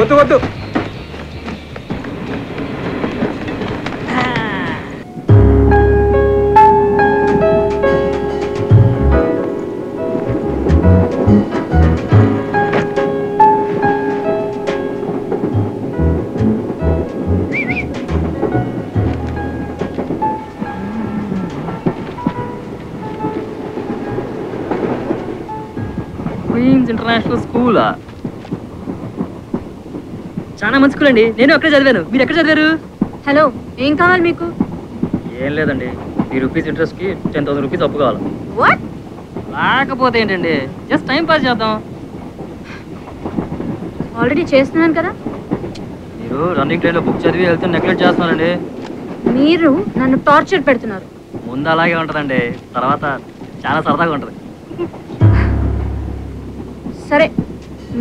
వద్దు వద్దు. Queens international స్కూలా? చాలా మంచి స్కూల్ అండి, నేను అక్కడే చదివాను. మీరు ఎక్కడ చదివారు? హలో, ఏం కావాలి మీకు? ఏం లేదండి, ₹3 ఇంట్రెస్ట్కి 10,000 రూపీస్ అప్పు కావాలి. వాట్? లేకపోతే ఏంటండి, జస్ట్ టైం పాస్ చేద్దాం. ఆల్రెడీ చేస్తున్నాను కదా. మీరు రన్నింగ్ ట్రైన్లో బుక్ చదివి వెళ్తే నెగ్లెక్ట్ చేస్తున్నారండి. మీరు నన్ను టార్చర్ పెడుతున్నారు. ముందు అలాగే ఉంటుందండి, తర్వాత చాలా సరదాగా ఉంటుంది. సరే,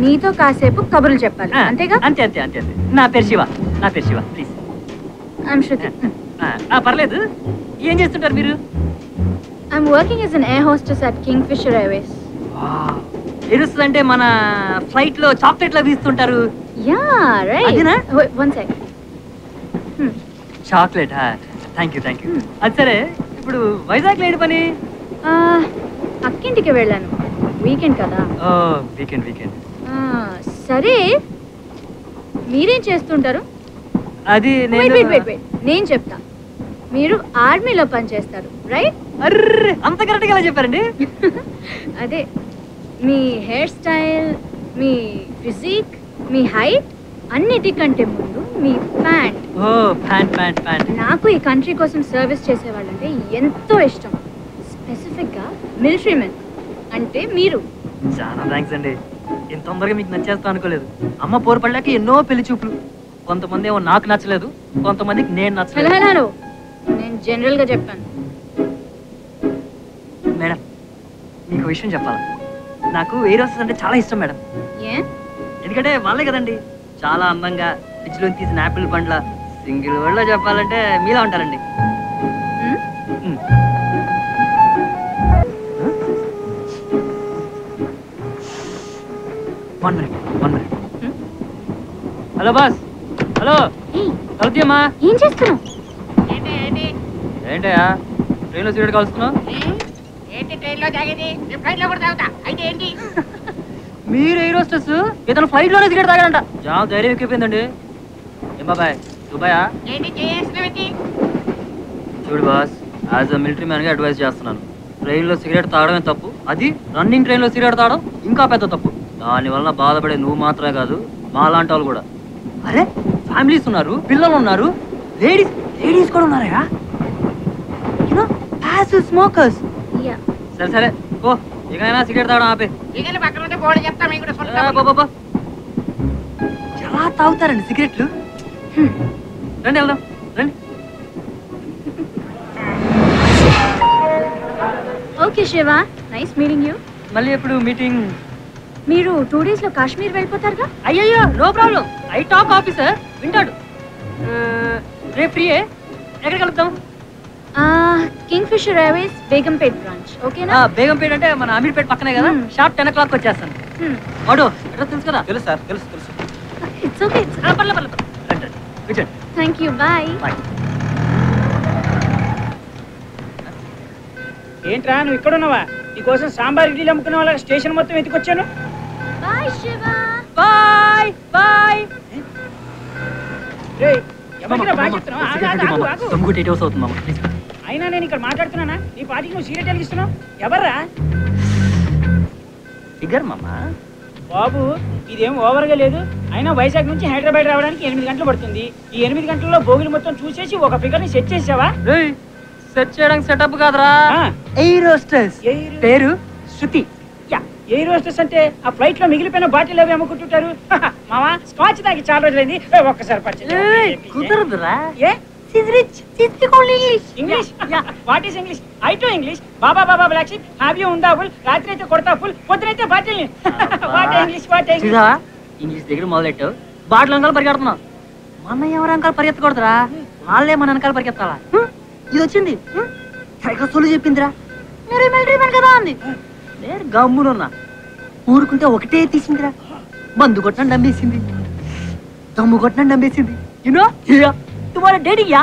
నీతో కాసేపు కబుర్లు చెప్పాలి, అంతేగా? అంతే అంతే అంతే అంతే. నా పేరు శివ, ప్లీజ్. ఐఎమ్ శృతి. పర్లేదు. ఏం చేస్తుంటారు మీరు? I'm working as an air hostess at Kingfisher Airways. అంటే మన ఫ్లైట్ లో చాక్లెట్ లా వీస్తుంటారు. Yeah right. One second. Chocolate. Thank you. అది సరే, ఇప్పుడు వైజాగ్ లేని పని? అక్కింటికి వెళ్ళాను, వీకెండ్ కదా. వీకెండ్. సరే, మీరేం చేస్తుంటారు? అది నేను చెప్తా. మీరు ఆర్మీలో పనిచేస్తారు, రైట్? అర్రే, అంత కరెక్ట్గా ఎలా చెప్పారండి? అదే, మీ హెయిర్ స్టైల్, మీ ఫిజిక్, మీ హైట్ అన్నిటికంటే ముందు మీ ప్యాంట్. ప్యాంట్. నాకు ఈ కంట్రీ కోసం సర్వీస్ చేసేవాళ్ళంటే ఎంతో ఇష్టం. స్పెసిఫిక్గా మిలిటరీ మెన్ అంటే మీరు. చాలా థ్యాంక్స్ అండి, ఇంత తొందరగా మీకు నచ్చేస్తా అనుకోలేదు. అమ్మ పోరు పడ్డాక ఎన్నో పెళ్లి చూపులు. కొంతమంది ఏమో నాకు నచ్చలేదు, కొంతమందికి నేను నచ్చలేదు. హలో, నేను జనరల్ గా చెప్పాను. మేడం, మీకు విషయం చెప్పాలా? నాకు ఎయిర్ హోస్టెస్ అంటే చాలా ఇష్టం మేడం. ఎందుకంటే వాళ్ళే కదండి చాలా అందంగా ఫ్రిడ్జ్ లో తీసిన యాపిల్ పండ్ల, సింగిల్ వర్డ్ లో చెప్పాలంటే మీలా ఉంటారండి. One minute. Hello boss. Hello, కలుద్దామా? ఏం చేస్తున్నావు? ఏంటయా ట్రైన్లో సిగరెట్ కాల్స్తున్నావు? మీరు ఎయిర్ హోస్టెస్, ఇతను ఫ్లైట్ లోనే సిగరెట్ తాగాడంట. చాలా ధైర్యం ఎక్కిపోయిందండి. ఏం బాబాయ్, దుబాయా? చూడు boss, as a military man గా అడ్వైస్ చేస్తున్నాను. ట్రైన్ లో సిగరెట్ తాగడమే తప్పు, అది రన్నింగ్ ట్రైన్ లో సిగరెట్ తాగడం ఇంకా పెద్ద తప్పు. దాని వలన బాధపడే నువ్వు మాత్రమే కాదు, మా లాంటి వాళ్ళు కూడా. అరే, ఫ్యామిలీస్ ఉన్నారు, పిల్లలు ఉన్నారు, లేడీస్ కూడా ఉన్నారా? స్మోకర్స్. సరే ఓ, ఇకైనా సిగరెట్ తాగడం ఆపే. ఎలా తాగుతారండి సిగరెట్లు? రండి వెళ్దాం, రండి. Okay Shiva, nice meeting you. మళ్ళీ ఎప్పుడు మీటింగ్? మీరు 2 days లో కాశ్మీర్ వెళ్ళిపోతారుగా? అయ్యయ్యో, no problem. I talk officer వింటాడు. రేపు ఫ్రీయే, ఎక్కడ కలుద్దాం? కింగ్ఫిషర్ ఎయిర్వేస్ బేగంపేట్ బ్రాంచ్, ఓకేనా? బేగంపేట్ అంటే మన అమీర్పేట్ పక్కనే కదా. షార్ప్ 10 o'clock వచ్చేస్తాను. ఆటో అడ్రస్ తెలుసు కదా? తెలుసు సార్, తెలుసు. It's okay. పర్లేదు. Thank you, bye. ఏంట్రా నువ్వు ఇక్కడ ఉన్నావా? నీకోసం సాంబార్ ఇడ్లీలు అమ్ముకునే వాళ్ళ స్టేషన్ మొత్తం ఎత్తుకొచ్చాను. బాయ్ శివ. బాయ్. అయినా నేను ఇక్కడ మాట్లాడుతున్నానా? నీ పార్టీకి నువ్వు సీరియట్ వెలిగిస్తున్నావు. ఎవర్రా? ఫిగర్ మామా. బాబు, ఇదేం ఓవర్గా లేదు. అయినా వైజాగ్ నుంచి హైదరాబాద్ రావడానికి 8 గంటలు పడుతుంది. ఈ 8 గంటల్లో భోగిలు మొత్తం చూసేసి ఒక ఫిగర్ ని సెట్ చేసావా? సెట్ చేయడానికి సెటప్ కాదురా, ఎయిర్ హోస్టెస్. పేరు శృతి. ఎయిర్ హోస్టెస్ అంటే ఆ ఫ్లైట్ లో మిగిలిపోయిన బాటిల్ అవి అమ్ముకుంటుంటారు. మావా, స్కాచ్ తాగి చాలా రోజులైంది, ఒక్కసారి కుదరదురా. English? What is English? I to English. Baba black sheep, have you ఉందా ఫుల్? రాత్రి అయితే కొడతా ఫుల్, పొద్దునైతే బాటిల్. ఇంగ్లీష్ దగ్గర మొదలెట్టు, బాటిల్ వెనకాల పరిగెడుతున్నావు. మన ఎవరు వెనకాల పరిగెత్తకూడదురా, వాళ్ళే మన వెనకాల పరిగెత్తాలా. ఇది వచ్చింది సొల్లు చెప్పిందిరా, మీరు మిలిటరీ మ్యాన్ కదా అంది. నేను గమ్మునున్నా, ఊరుకుంటే ఒకటే తీసిందిరా, మందు కొట్టడం డమ్మేసింది. దమ్ము కొట్టిన నమ్మేసింది యునో టుమారో డేటింగ్ యా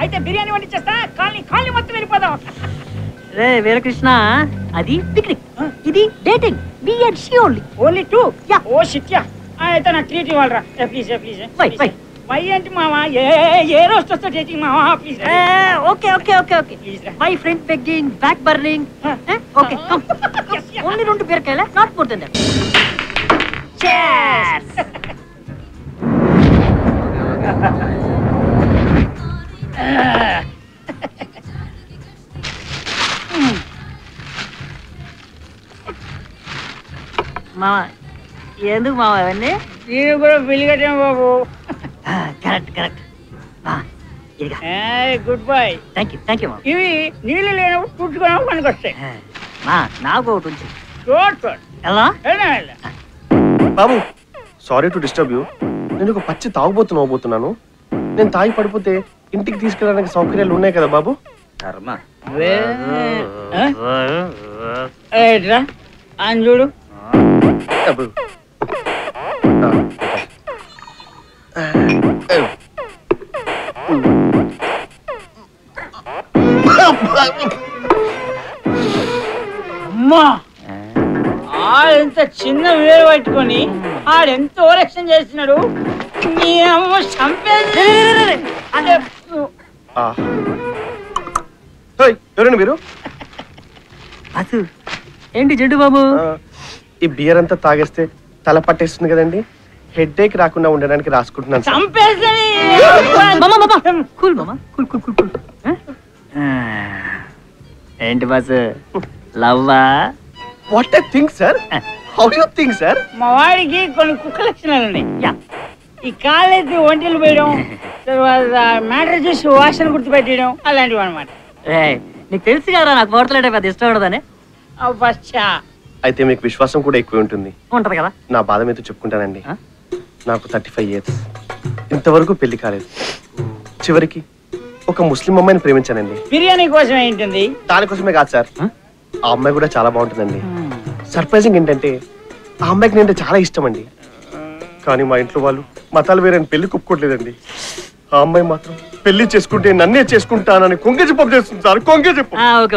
అయితే బిర్యానీ వండించేస్తా కాలనీ మొత్తం వెళ్ళిపోదాం. రే వీరకృష్ణ అది పిక్నిక్ ఇది dating be and she only only 2 Yeah. Oh shit yeah. అయితే నాకు ట్రీట్ ఇవ్వాలరా ప్లీజ్ ప్లీజ్. Why? వై అంటే మావా ఏ రోజు వస్తా డేటింగ్ మావా please okay okay okay okay please రా. My friend begging back burning okay come only 2 బీరకాయల not more than that cheers మావా ఎందుకు మావా అవన్నీ నేను కూడా బిల్లు కట్టాను బాబు. Correct good boy. Thank you మావా ఇవి నీళ్ళు లేనప్పుడు తుట్టుకోవడం పనికి వస్తాయి. మా నాకు ఒకటి ఉంది చూడు ఎలా బాబు సారీ టు డిస్టర్బ్ యూ. నేను ఒక పచ్చి తాగుబోతున్నా అవబోతున్నాను. నేను తాగి పడిపోతే ఇంటికి తీసుకెళ్ళడానికి సౌకర్యాలు ఉన్నాయి కదా బాబు? కర్మ రా అని చూడు. బాబు. అమ్మా ఆడెంత చిన్న వేలు పట్టుకొని ఆడెంత ఓరక్షణ చేస్తున్నాడు. నీ అమ్మ చంపేది. ఎవరండి మీరు? అసు ఏంటి జడ్డు బాబు ఈ బియర్ అంతా తాగేస్తే తల పట్టేస్తుంది కదండి. హెడ్ ఏక్ రాకుండా ఉండడానికి రాసుకుంటున్నాను సార్. చంపేసి కూల్ మామా కూల్ ఏంటి బాస్ లవ్వా? What I think sir? How you think sir? మా వాడికి కొన్ని కుక్క లక్షణాలు ఉన్నాయి. ఈ కాళ్ళెత్తి ఒంటెలు పోయడం, తర్వాత మ్యాటర్ చూసి వాసన గుర్తుపెట్టడం అలాంటివి అనమాట. నీకు తెలుసు కదా నాకు పోర్తలేటే పెద్ద ఇష్టం ఉండదని. అయితే మీకు విశ్వాసం కూడా ఎక్కువ ఉంటుంది. ఉంటది కదా. నా బాధ మీతో చెప్పుకుంటానండి. నాకు 35 years, ఇంతవరకు పెళ్లి కాలేదు. చివరికి ఒక ముస్లిం అమ్మాయిని ప్రేమించానండి. బిర్యానీ కోసం ఏంటుంది? దానికోసమే కాదు సార్, ఆ అమ్మాయి కూడా చాలా బాగుంటుందండి. సర్ప్రైజింగ్ ఏంటంటే ఆ అమ్మాయికి నేను చాలా ఇష్టం అండి. కానీ మా ఇంట్లో వాళ్ళు మతాలు వేరే పెళ్లి కుప్పుకోవట్లేదండి. ఆ అమ్మాయి మాత్రం పెళ్లి చేసుకుంటే నన్నే చేసుకుంటానని కొంగ చెప్పం చేస్తుంది సార్. కొంగ చెప్పు.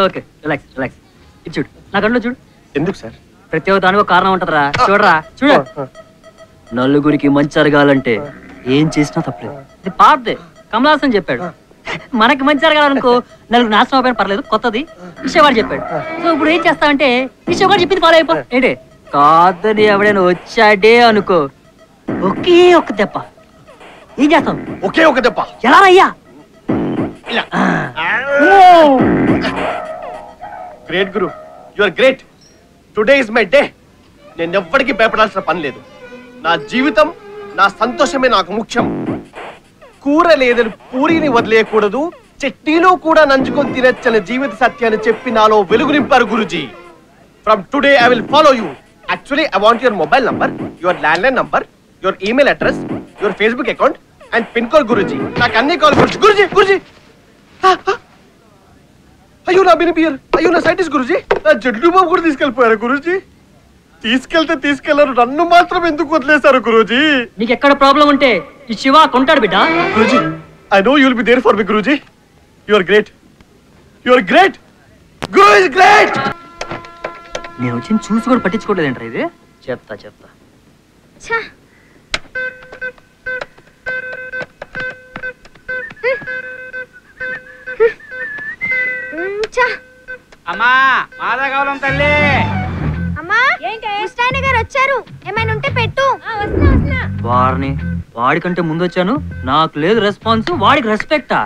ఓకే రిలాక్స్ ఇది చూడు నా కళ్ళు చూడు. ఎందుకు సార్? ప్రతి ఒక్క దానికి కారణం ఉంటదరా. చూడరా చూడు. నలుగురికి మంచి జరగాలంటే ఏం చేసినా తప్పలేదు. ఇది పాతదే, కమలాసన్ చెప్పాడు. మనకి మంచి జరగాలనుకో నలుగురు నాశనం అయిపోయిన పర్లేదు, కొత్తది విషయవాడు చెప్పాడు. సో ఇప్పుడు ఏం చేస్తావంటే విషయవాడు చెప్పింది ఫాలో అయిపో. ఏంటి కాదని ఎవడైనా వచ్చాడే అనుకో, ఒకే ఒక్క దెబ్బ. ఏం చేస్తాం? ఒకే ఒక దెబ్బ. ఎలా అయ్యా? Great guru, you are great. Today is my day. నేను ఎవ్వడికి భయపడాల్సిన పని లేదు. నా జీవితం, నా సంతోషమే నాకు ముఖ్యం. కూర లేదని పూరిని వదిలేయకూడదు, చట్నీలో కూడా నంచుకొని తినచ్చని జీవిత సత్యాన్ని చెప్పి నాలో వెలుగు నింపారు Guruji. From today I will follow you. Actually I want your mobile number, your landline number, your email address, your Facebook account and pin code Guruji. నాకు అన్ని కాల్ గురుజీ. అయ్యో నా బినిపియర్, అయ్యో నా సైంటిస్ట్ గురుజీ. నా జడ్లు బాబు కూడా తీసుకెళ్ళిపోయారు గురుజీ. తీసుకెళ్లారు, నన్ను మాత్రం ఎందుకు వదిలేశారు గురూజీ? నీకు ఎక్కడ ప్రాబ్లం ఉంటే ఈ శివ కొంటాడు బిడ్డ. Guruji, I know you will be there for me guruji. You are great. Guru is great. నేను వచ్చి చూసి కూడా పట్టించుకోలేదంటారా ఇది? చెప్తా అమ్మా మాదా కావాలం తల్లి. అమ్మా ముస్తాయన గారు వచ్చారు, ఏమైనా ఉంటే పెట్టు. వారిని వాడికంటే ముందు వచ్చాను, నాకు లేదు రెస్పాన్స్, వాడికి రెస్పెక్టా?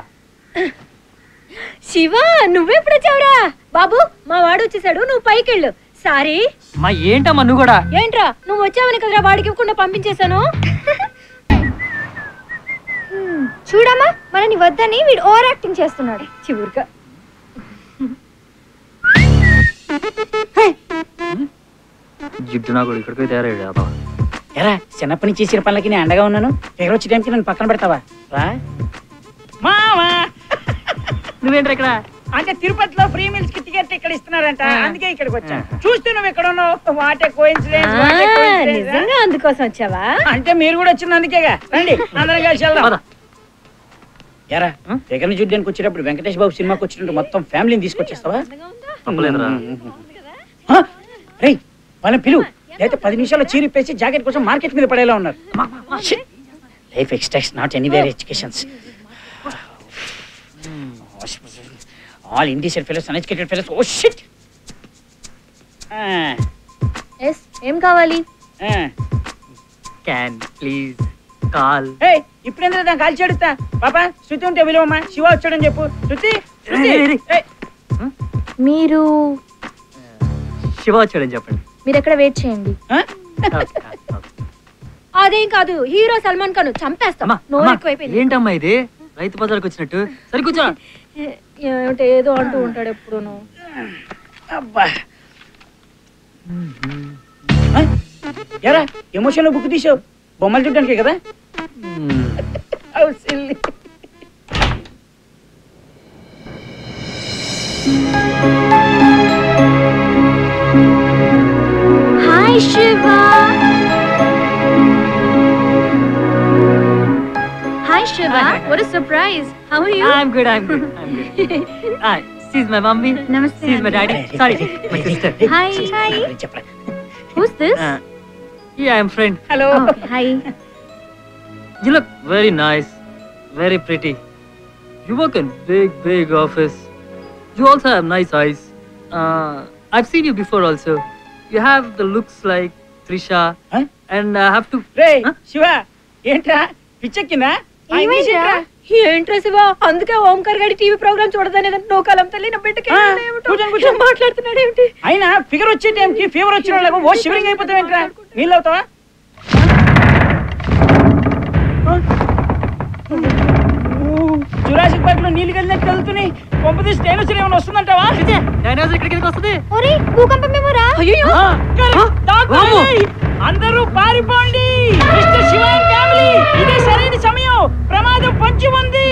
శివ నువ్వెప్పుడు వచ్చావురా? బాబు మా వాడు వచ్చేసాడు, నువ్వు పైకెళ్ళు. సారీ మా ఏంటమ్మా నువ్వు కూడా? ఏంట్రా నువ్వు వచ్చావని కదరా వాడికి ఇవ్వకుండా పంపించేశాను. చూడమ్మా మనని వద్దని వీడు ఓవర్ యాక్టింగ్ చేస్తున్నాడు. చివురుగా జిడ్డు నాకు ఇక్కడికి తయారయ్యాడు. ఎరా చిన్నప్పటి నుంచి చేసిన పనులకి నేను అండగా ఉన్నాను, పేరు వచ్చే టైంకి నన్ను పక్కన పెడతావా? రా మావా. నువ్వేంట్రా ఇక్కడ? అంటే తిరుపతిలో ఫ్రీ మీల్స్ కి టికెట్ ఇక్కడ ఇస్తున్నారు ఉన్నారంట, అందుకే ఇక్కడికి వచ్చా. చూస్తే నువ్వు ఎక్కడ ఉన్నావు. What a coincidence. నిజంగా అందుకోసం వచ్చావా? అంటే మీరు కూడా వచ్చింది అందుకేగా. రండి అందరం కలిసి వెళ్దాం. ఎరా జగన్ చూడ్డానికి వచ్చేటప్పుడు వెంకటేష్ బాబు సినిమాకి వచ్చినట్టు మొత్తం ఫ్యామిలీని తీసుకొచ్చేస్తావా? రేయ్ వాళ్ళని పిలువు, అయితే 10 నిమిషాల్లో చీరిప్పేసి జాకెట్ కోసం మార్కెట్ మీద పడేలా ఉన్నారు. Life extracts not anywhere educations. All Indian fellows uneducated fellows. Oh shit. Yes, ఏం కావాలి? Can please call. ఏయ్ ఇప్పుడేంద్ర దాన్ని కాల్చి అడుగుతా. పాపా శృతి ఉంటే విలువమ్మా, శివ వచ్చాడని చెప్పు. శృతి మీరు శివ వచ్చాడని చెప్పండి. మీరు ఎక్కడ వెయిట్ చేయండి. అదేం కాదు, హీరో సల్మాన్ ఖాన్ చంపేస్తాం. నోరు ఎక్కువైపోయింది. ఏంటమ్మా ఇది రైతు బజార్కి వచ్చినట్టు? సరి కూర్చో. ఏమిటి ఏదో అంటూ ఉంటాడు ఎప్పుడూను. అబ్బా ఎరా ఎమోషన్లో బుక్ తీసావు, బొమ్మలు చూడడానికే కదా. Hi Shiva. Hi Shiva, what a surprise. How are you? I'm good. She's my mommy. Namaste. She's my daddy. Sorry, my sister. Hi. Who's this? Yeah, I'm friend. Hello. Hi. You look very nice, very pretty. You work in big office. You also have nice eyes. I've seen you before also. You have the looks like Trisha. Huh? And I have to. రే శివ ఏంట్రా పిచ్చెక్కిందా? ఏంట్రా శివ, అందుకే ఓంకార్ గారి TV programme చూడదాని నోకాలం తల్లి నా బిడ్డకి మాట్లాడుతున్నాడు ఏమిటి? అయినా ఫిగర్ వచ్చే టైంకి ఫీవర్ వచ్చిన వాళ్ళకు ఓ షివరింగ్ అయిపోతావు ఏంట్రా? నీళ్ళు అవుతావా? జురాసిక్ పార్క్ లో నీళ్ళు కలిగినట్టు వెళ్తున్నాయి. పంపదీసి డైనోసర్ ఏమైనా వస్తుందంటావా? డైనోసార్ ఇక్కడికి వస్తుంది. అందరూ పారిపోండి. మిస్టర్ శివ ఫ్యామిలీ, ఇదే సరైన సమయం. ప్రమాదం పొంచి ఉంది.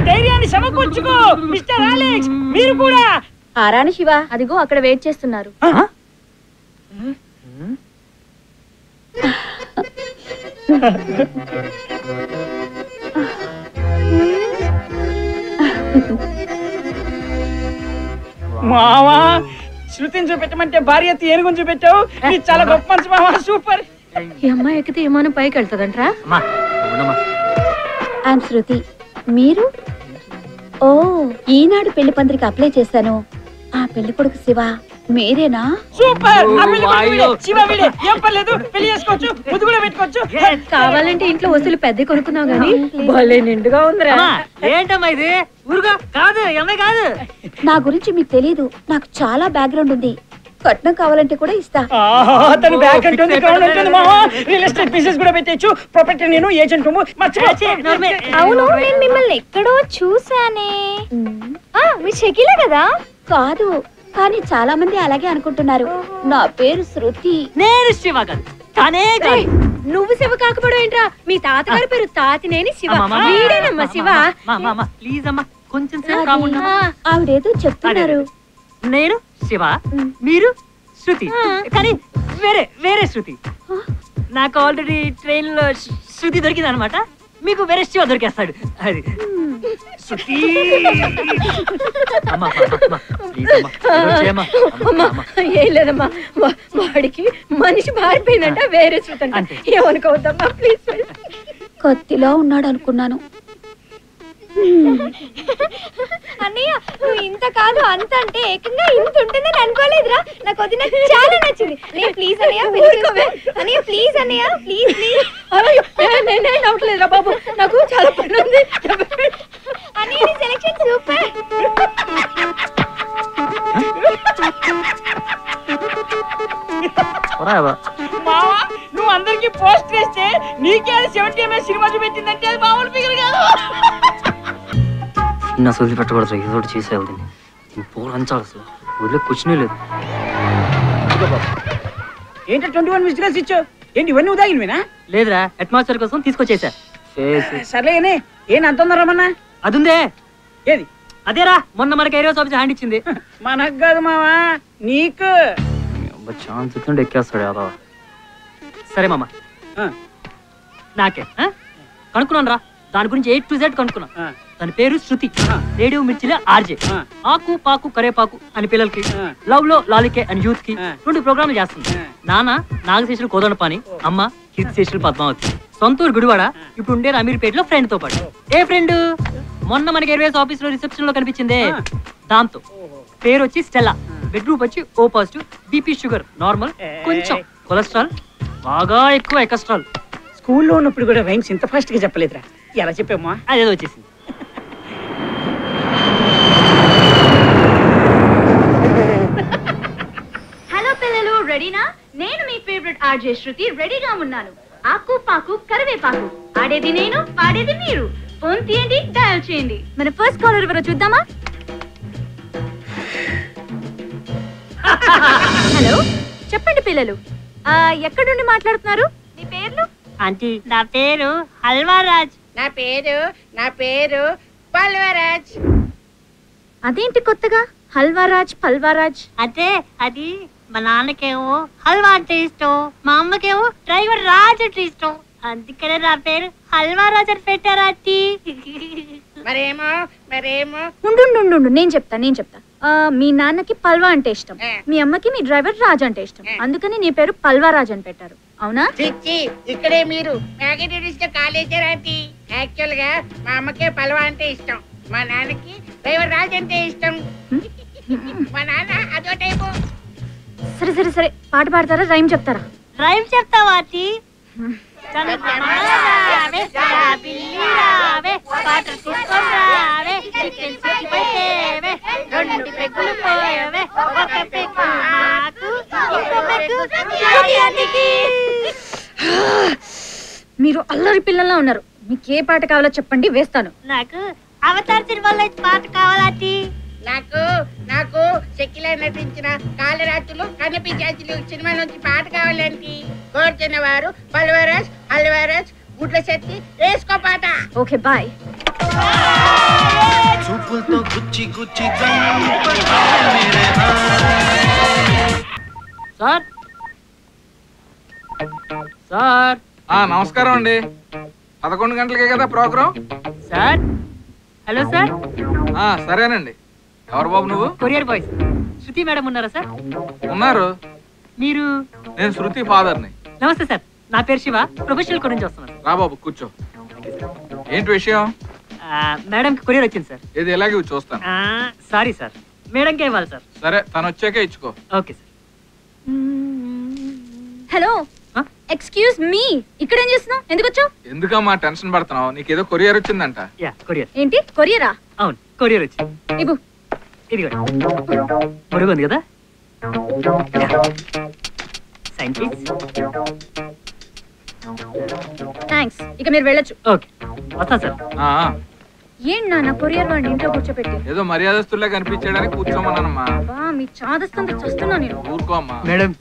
ధైర్యాన్ని సమకూర్చుకో. మిస్టర్ అలెక్స్ మీరు కూడా. ఆరాని శివ, అదిగో అక్కడ వెయిట్ చేస్తున్నారు. మావా శృతిని చూపెట్టమంటే భార్య ఏనుగుని చూపెట్టావు. నీ చాలా గొప్ప మనసు మావా, సూపర్. ఈ అమ్మాయి ఎక్కితే విమానం పైకి వెళ్తుందంట్రా. ఐఎమ్ శృతి. మీరు? ఓ, ఈనాడు పెళ్లి పందిరికి అప్లై చేశాను. ఆ పెళ్లి కొడుకు శివ మీరేనా? సూపర్. శివ వీడే, ఏం పర్లేదు, పెళ్లి చేసుకోవచ్చు, ముద్దు కూడా పెట్టుకోవచ్చు. కావాలంటే ఇంట్లో వస్తువులు పెద్ద కొనుక్కుందాం గానీ భలే నిండుగా ఉందిరా. ఏంటమ్మా ఇది? ఊరుగా కాదు, అమ్మాయి కాదు. నా గురించి మీకు తెలీదు, నాకు చాలా బ్యాక్గ్రౌండ్ ఉంది. కట్నం కావాలంటే కూడా ఇస్తా. తను బ్యాక్ అంటుంది, గ్రౌండ్ అంటుంది. మావా రియల్ ఎస్టేట్ బిజినెస్ కూడా పెట్టచ్చు. ప్రాపర్టీ నేను ఏజెంట్. అవును, నేను మిమ్మల్ని ఎక్కడో చూసానే. మీ షకీలా కదా? కాదు, కానీ చాలా మంది అలాగే అనుకుంటున్నారు. నా పేరు శృతి. నేను శివ కాదు, తనే కాదు. నువ్వు శివ కాకపోవడం ఏంట్రా? మీ తాతగారి పేరు తాతినేని శివ. వీడేనమ్మా శివ. ప్లీజ్ అమ్మా కొంచెం సేపు కాకుండా. ఆవిడేదో చెప్తున్నారు. నేను శివ, మీరు శృతి, కానీ వేరే శృతి. నాకు ఆల్రెడీ ట్రైన్ లో శృతి దొరికింది అనమాట. మీకు వేరే శివ దొరికేస్తాడు. అది శృతి. ఏం లేదమ్మా, వాడికి మనిషి మారిపోయిందంట. వేరే శృతి అంటే ఏమనుకోవద్దమ్మా ప్లీజ్. కత్తిలో ఉన్నాడు అనుకున్నాను. అన్నయ్య నువ్వు ఇంత కాదు అంత అంటే ఏకంగా ఇంత ఉంటుందని అనుకోలేదురా. నాకు వదిన చాలా నచ్చింది. అన్నయ్య ప్లీజ్ అన్నయ్య, అన్నయ్య ప్లీజ్ అన్నయ్య, ప్లీజ్ ప్లీజ్. నేనే నవ్వట్లేదురా బాబు, నాకు చాలా పని ఉంది. అన్నయ్య నీ సెలక్షన్ సూపర్. మావా నువ్వు అందరికి పోస్ట్ చేస్తే నీకే 70 MS సినిమా చూపెట్టిందంటే అది మామూలు ఫిగర్ కాదు. నా సొల్లి పెట్టకూడదు, ఏదో చేసేయాలి. పోలంచాలి అసలు, ఊళ్ళో కూర్చునే లేదు. ఏంటో 21 మిస్డ్ కాల్స్ ఇచ్చావు? ఏంటి ఇవన్నీ ఉదాగినవేనా? లేదురా, అట్మాస్ఫియర్ కోసం తీసుకొచ్చేసా. సర్లేనే ఏం అంత రమ్మన్నా? అదుందే ఏది అదేరా మొన్న మనకి ఏరియా ఆఫీస్ హ్యాండ్ ఇచ్చింది. మనకు కాదు మావా, నీకు. ఛాన్స్ ఇస్తుంటే ఎక్కేస్తాడు యాదవ. సరే మామ, నాకే కనుక్కున్నాను రా, దాని గురించి A to Z కనుక్కున్నా. తన పేరు శృతి, రేడియో మిర్చిలో ఆర్జే. ఆకు పాకు కరేపాకు అని పిల్లలకి, లవ్ లో లాలికే అని యూత్ కి 2 ప్రోగ్రాంలు చేస్తుంది. నాన్న నాగశేషులు కోదండపాని, అమ్మ కీర్తిశేషులు పద్మావతి. సొంతూరు గుడివాడ, ఇప్పుడు ఉండే అమీర్పేటలో ఫ్రెండ్ తో పాటు. ఏ ఫ్రెండ్? మొన్న మనకి ఎయిర్వేస్ ఆఫీస్ లో రిసెప్షన్ లో కనిపించిందే, దాంతో. పేరు వచ్చి స్టెల్లా, బెడ్ గ్రూప్ వచ్చి O positive, BP sugar normal, కొంచెం కొలెస్ట్రాల్ బాగా ఎక్కువ ఎకస్ట్రాల్. స్కూల్లో ఉన్నప్పుడు కూడా రైమ్స్ ఇంత ఫాస్ట్ గా చెప్పలేదురా. ఎలా చెప్పామా? అదేదో వచ్చేసింది. హలో పిల్లలు, రెడీనా? నేను మీ ఫేవరెట్ ఆర్జే శృతి రెడీగా ఉన్నాను. ఆకు పాకు కరివేపాకు, ఆడేది నేను, పాడేది మీరు. ఫోన్ తీయండి, డయల్ చేయండి. మన ఫస్ట్ కాలర్ ఎవరో చూద్దామా? హలో, చెప్పండి పిల్లలు, ఎక్కడి నుండి మాట్లాడుతున్నారు? మీ పేర్లు? ఆంటీ, నా పేరు హల్వారాజ్. నా పేరు పల్వరాజ్. అదేంటి కొత్తగా హల్వారాజ్ పల్వారాజ్? అంటే అది మా నాన్నకేమో హల్వా అంటే ఇష్టం, మా అమ్మకేమో డ్రైవర్ రాజ్ అంటే ఇష్టం. అందుకనే నా పేరు హల్వారాజ్ అని పెట్టారా ఆంటీ. మరేమో ఉండు, నేను చెప్తా. మీ నాన్నకి పల్వా అంటే ఇష్టం, మీ అమ్మకి మీ డ్రైవర్ రాజ్ అంటే ఇష్టం, అందుకని నీ పేరు పల్వారాజ్ అని పెట్టారు, అవునా? ఇక్కడే మీరు మ్యాగనీడిస్ట్ కాలేజర్ ఆంటీ. యాక్చువల్ గా మా అమ్మకే పల్వా అంటే ఇష్టం, మా నాన్నకి డ్రైవర్ రాజ్ అంటే ఇష్టం. మా నాన్న అదో టైపు. సరే, పాట పాడతారా, రైమ్ చెప్తారా? రైమ్ చెప్తావా ఆంటీ? మీరు అల్లరి పిల్లల్లా ఉన్నారు. మీకు ఏ పాట కావాలో చెప్పండి, వేస్తాను. నాకు అవతార్ సినిమాలో పాట కావాలంటీ. నాకు శక్తిలో నటించిన కాలరాత్రులు కనిపించాచులు సినిమా నుంచి పాట కావాలంటే కోరుతున్న వారు పల్వరాజ్ గుడ్ల శక్తి వేసుకో పాట. Okay, bye. సార్ నమస్కారం అండి. 11 గంటలకే కదా ప్రోగ్రాం? Sir, hello sir. సరేనండి. ఎవరు బాబు నువ్వు? Courier boys. శృతి మేడం ఉన్నారా సార్? ఉన్నారు. మీరు? నేను శృతి ఫాదర్ని. నమస్తే సార్, నా పేరు శివ, ప్రొఫెషనల్ కోడ్ నుంచి వస్తున్నాను. రా బాబు, కూర్చో. ఏంటి విషయం? మేడంకి కొరియర్ వచ్చింది సార్. ఇది ఎలాగే చూస్తాను. సారీ సార్, మేడంకే ఇవ్వాలి సార్. సరే, తను వచ్చాకే ఇచ్చుకో. Okay sir. Hello, excuse me, ఇక్కడ ఏం చేస్తున్నావు? ఎందుకు వచ్చావు? ఎందుకమ్మా టెన్షన్ పడుతున్నావు? నీకేదో కొరియర్ వచ్చిందంట. కొరియర్. ఏంటి కొరియరా? అవును, కొరియర్ వచ్చింది. ఇవ్వు. ఇది మురుగుంది కదా, సైన్ ప్లీజ్. థ్యాంక్స్, ఇక మీరు వెళ్ళొచ్చు. ఓకే, వస్తా సార్. ఏంటి నాన్న కొరియర్ వాడిని ఇంట్లో కూర్చోపెట్టి? ఏదో మర్యాదస్తుల్లా కనిపించడానికి కూర్చోమన్నానమ్మా. మీ చాదస్తంతో చూస్తున్నా నేను. ఊరుకో అమ్మా. మేడం,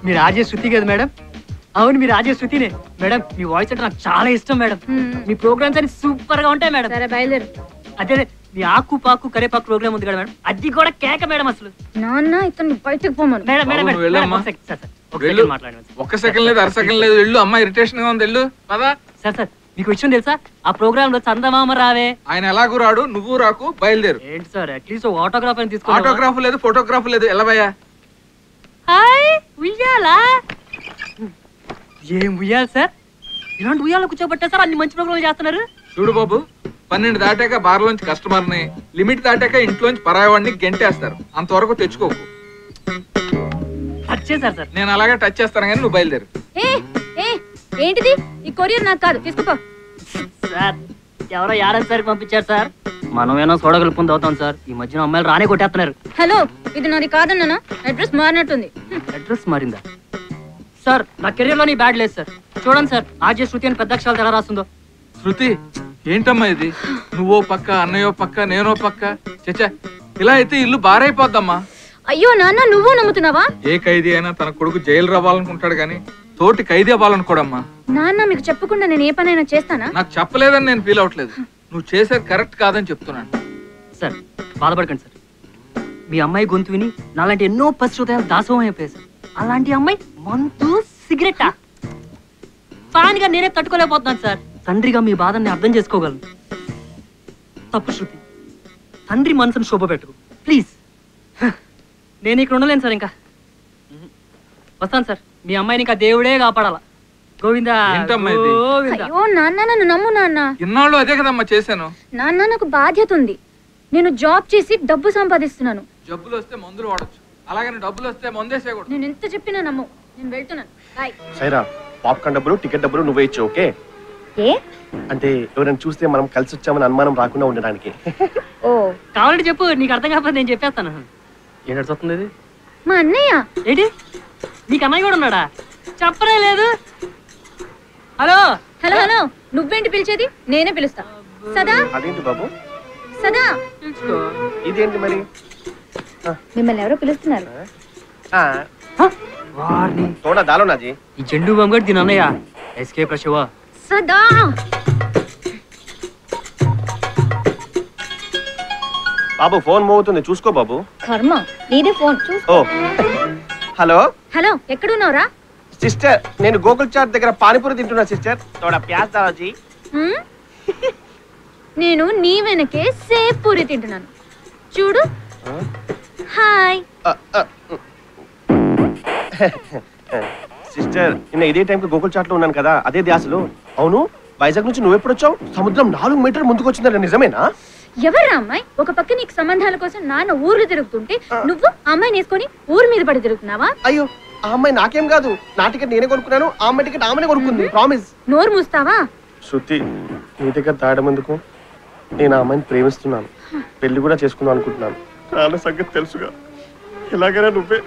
మీరు ఆర్జే శృతి కదా మేడం? అవును, మీరు ఆర్జే శృతినే మేడం. మీ వాయిస్ అంటే నాకు చాలా ఇష్టం మేడం. మీ ప్రోగ్రామ్స్ అన్ని సూపర్ గా ఉంటాయి మేడం. సరే, బయలుదేరు. అదే మీ ఆకు పాకు కరేపాకు ప్రోగ్రామ్ ఉంది కదా మేడం, అది కూడా కేక మేడం. అసలు నాన్న ఇతను బయటకు పోమను. మేడం మేడం బాబు, నువ్వు వెళ్ళమ్మా. ఒక్క సెకండ్ లేదు, 1 సెకండ్ లేదు. వెళ్ళు అమ్మా, ఇరిటేషన్ గా ఉంది. వెళ్ళు పదా. సార్, మీకు విషయం తెలుసా? ఆ ప్రోగ్రామ్ లో చందమామ రావే ఆయన ఎలాగూ రాడు, నువ్వు రాకు, బయలుదేరు. ఏంటి సార్, అట్లీస్ట్ ఆటోగ్రాఫ్ అని తీసుకో. ఆటోగ్రాఫ్ లేదు, ఫోటోగ్రాఫ్ లేదు. ఎలా భయ్యా? హాయ్, ఉయ్యాలా? ఏం ఉయ్యాలి సార్? ఇలాంటి ఉయ్యాల కూర్చోబట్టే సార్ అన్ని మంచి ప్రోగ్రాంలు చేస్తున్నారు. చూడు బాబు, 12 దాటాక బార్లోంచి కస్టమర్ని, లిమిట్ దాటాక ఇంట్లోంచి పరాయవాడిని గెంటేస్తారు. అంతవరకు తెచ్చుకోకు. టచ్ చేశారు సార్. నేను అలాగే టచ్ చేస్తాను కానీ నువ్వు బయలుదేరు. ఏంటిది? ఈ కొరియర్ నాకు కాదు, తీసుకోపో. సార్, ఎవరో యారన్ సార్ పంపించారు సార్. మనమేనా సోడగలు పొంది అవుతాం సార్. ఈ మధ్యన అమ్మాయిలు రానే కొట్టేస్తున్నారు. హలో, ఇది నాది కాదన్నా, అడ్రస్ మారినట్టుంది. అడ్రస్ మారిందా సార్? నా కెరీర్ లో నీ బ్యాడ్ లేదు సార్. చూడండి సార్, ఆర్జే శృతి అని పెద్ద అక్షరాలు ఎలా రాస్తుందో. శృతి, ఏంటమ్మా ఇది? నువ్వో పక్క, అన్నయ్యో పక్క, నేనో పక్క. చచ్చా, ఇలా అయితే ఇల్లు బారైపోద్దమ్మా. అయ్యో నాన్న, నువ్వు నమ్ముతున్నావా? ఏ ఖైదీ అయినా తన కొడుకు జైలు రావాలనుకుంటాడు గాని తోటి ఖైదీ అవ్వాలనుకోడమ్మా. నాన్న, మీకు చెప్పకుండా నేను ఏ పనైనా చేస్తానా? నాకు చెప్పలేదని నేను ఫీల్ అవట్లేదు. నువ్వు చేసేది కరెక్ట్ కాదని చెప్తున్నాను. సార్ బాధపడకండి సార్, మీ అమ్మాయి గొంతు విని నాలాంటి ఎన్నో పరిస్థితులు దాసోహం అయిపోయాయి సార్. అలాంటి అమ్మాయి మందు సిగరెట్టా ఫ్యాన్గా నేనే తట్టుకోలేకపోతున్నాను సార్. తండ్రిగా మీ బాధని అర్థం చేసుకోగలను. తప్పు శృతి, తండ్రి మనసును శోభ పెట్టు ప్లీజ్. నేను ఇక్కడ ఉండలేను సార్, ఇంకా వస్తాను సార్. మీ అమ్మాయిని ఇంకా దేవుడే కాపాడాలా. గోవిందా గోవిందా. అయ్యో నాన్న, నన్ను నమ్ము నాన్న. ఇన్నాళ్ళు అదే కదమ్మా చేశాను. నాన్న నాకు బాధ్యత ఉంది. నేను జాబ్ చేసి డబ్బు సంపాదిస్తున్నాను. జబ్బులు వస్తే మందులు వాడచ్చు, అలాగని డబ్బులు వస్తే మందేసేయకూడదు. నేను ఎంత చెప్పినా నమ్ము. నేను వెళ్తున్నాను. బాయ్. సైరా, పాప్కార్న్ డబ్బులు టికెట్ డబ్బులు నువ్వే ఇచ్చు. ఓకే? ఏ అంటే ఎవరైనా చూస్తే మనం కలిసి వచ్చామని అనుమానం రాకుండా ఉండడానికి. ఓ కావాలంటే చెప్పు, నీకు అర్థం కాకపోతే నేను చెప్పేస్తాను. ఏంటి వస్తుంది ఇది? మా అన్నయ్య. ఏంటి నీకు అన్నయ్య కూడా ఉన్నాడా? చెప్పనే లేదు. హలో హలో హలో, నువ్వేంటి పిలిచేది? నేనే పిలుస్తా. సదా అదేంటి బాబు? సదా. ఇదేంటి మరి? మిమ్మల్ని ఎవరో పిలుస్తున్నారు. వారిని తోడా దాలో నాజీ. ఈ చెండు బొమ్మగడు దీని అన్నయ్య. ఎస్కేప్ రషవా. సదా. బాబు ఫోన్ మోగుతుంది, చూసుకో బాబు. కర్మ, నీదే ఫోన్ ఓ హలో హలో, ఎక్కడున్నావురా? సిస్టర్, నేను గోకుల్ చాట్ దగ్గర పానీపూరి తింటున్నా సిస్టర్. తోడా ప్యాజ్ దాలోజీ. నేను నీ వెనకే సేవ్ పూరి తింటున్నాను. చూడు. హాయ్. సిస్టర్, నిన్న ఇదే టైంకి గోకుల్ చాట్ లో ఉన్నాను కదా, అదే ధ్యాసలో. అవును, వైజాగ్ నుంచి నువ్వు ఎప్పుడు వచ్చావు? సముద్రం 4 మీటర్లు ముందుకు వచ్చిందని నిజమేనా? ఎవరా అమ్మాయి? ఒక పక్క నీకు సంబంధాల కోసం నాన్న ఊర్లు తిరుగుతుంటే నువ్వు అమ్మాయిని వేసుకొని ఊరు మీద పడి తిరుగుతున్నావా? అయ్యో, ఆ అమ్మాయి నాకేం కాదు. నా టికెట్ నేనే కొనుక్కున్నాను, ఆ అమ్మాయి టికెట్ ఆమెనే కొనుక్కుంది. ప్రామిస్. నోరు మూస్తావా? శృతి, నీ దగ్గర తాగడం ఎందుకు? నేను ఆ అమ్మాయిని ప్రేమిస్తున్నాను, పెళ్లి కూడా చేసుకుందాం అనుకుంటున్నాను. నాన్న సంగతి తెలుసుగా. ఎలాగైనా నువ్వే